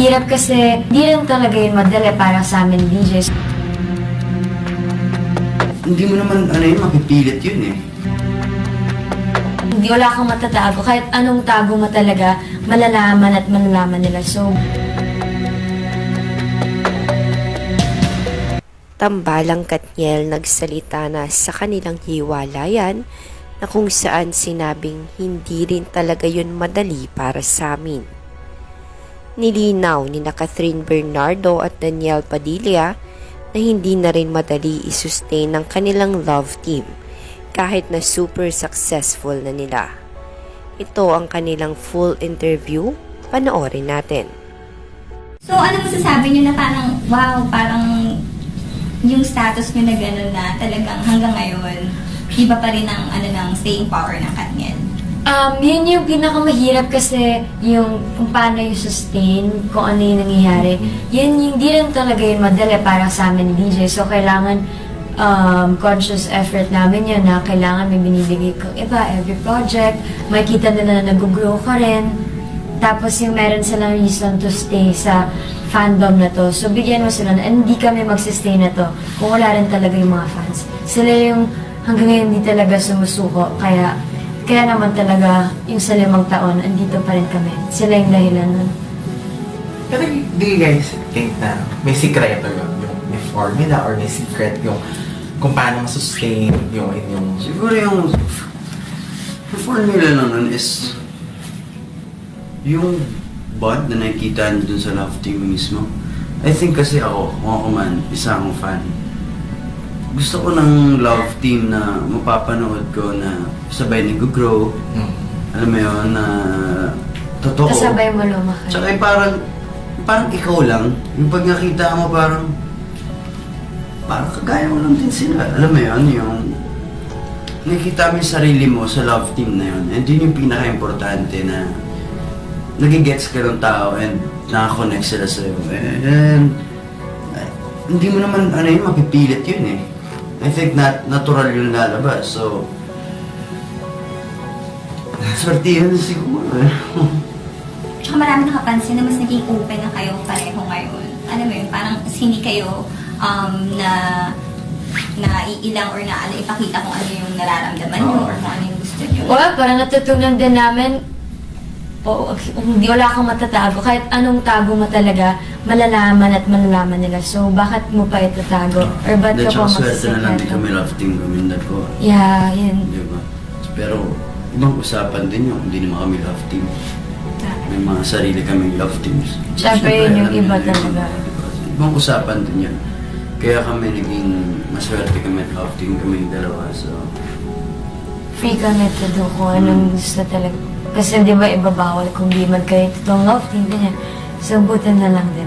mahirap kasi di rin talaga yun madali para sa amin DJs. Hindi mo naman, mapipilit yun eh. Hindi wala kang matatago. Kahit anong tago mo talaga, malalaman at malalaman nila. So, Tambalang Katniel nagsalita na sa kanilang hiwalayan na kung saan sinabing hindi rin talaga yun madali para sa amin. Nilinaw ni na Catherine Bernardo at Daniel Padilla na hindi na rin madali isustain ng kanilang love team kahit na super successful na nila. Ito ang kanilang full interview, panoorin natin. So ano masasabi niyo na parang, wow, parang yung status niyo na gano'n na talagang hanggang ngayon, iba pa rin ang ng staying power ng Katniel? yun yung pinakamahirap kasi yung kung paano yung sustain, kung ano yung nangyayari. Yun yung di rin talaga yun madali para sa amin DJ. So, kailangan conscious effort namin yun na kailangan may binibigay kong iba every project. Makikita nila na nag-grow ka rin. Tapos yung meron silang reason to stay sa fandom na to. So, bigyan mo sila na hindi kami magsistay na to kung wala rin talaga yung mga fans. Sila yung hanggang ngayon hindi talaga sumusuko. Kaya naman talaga yung sa 5 taon, andito pa rin kami. Sila yung dahilan nun. Pero do you guys think na may sikreto yun? Yung may formula or may secret yung kung paano masustain yung inyong... Siguro yung formula lang nun is yung bond na nakikita nyo dun sa love team mismo. I think kasi ako, kung ako man, isa akong fan. Gusto ko ng love team na mapapanood ko na sabay nag-grow. Alam mo yun, na totoo. Kasabay mo lumaki. Tsaka parang ikaw lang. Yung pag nakita mo parang kagaya mo lang din sila. Alam mo yun, yung nakikita mo yung sarili mo sa love team na yun. And yun yung pinaka-importante na nagigets ka ng tao and nakakonect sila sa'yo. And hindi mo naman, mapipilit yun eh. I think natural yung lalabas. So, swerte yun siguro eh. Tsaka marami nakapansin na mas naging open na kayo pareho ngayon. Alam mo yun, parang hindi kayo na iilang or na ipakita kung ano yung nararamdaman nyo or kung ano yung gusto nyo. Well, parang natutunan din namin, hindi wala kang matatago. Kahit anong tago mo talaga, malalaman at malalaman nila. So, bakit mo pa itatago? Or ba't ka pa Swerte na lang din magsisikreto? kami love team kami ko. Yeah, yun. Diba? Pero, ibang usapan din yun. Hindi naman kami love team. May mga sarili kaming love teams. Siyempre, yun yung alam iba nila yun, talaga. diba? Ibang usapan din yun. Kaya kami naging maswerte kami at love team kami yung dalawa. So, Free kami to do kung anong gusto talaga. Kasi di ba ibabawal kung di man kayo totoong love team, ganyan. So, buti na lang din.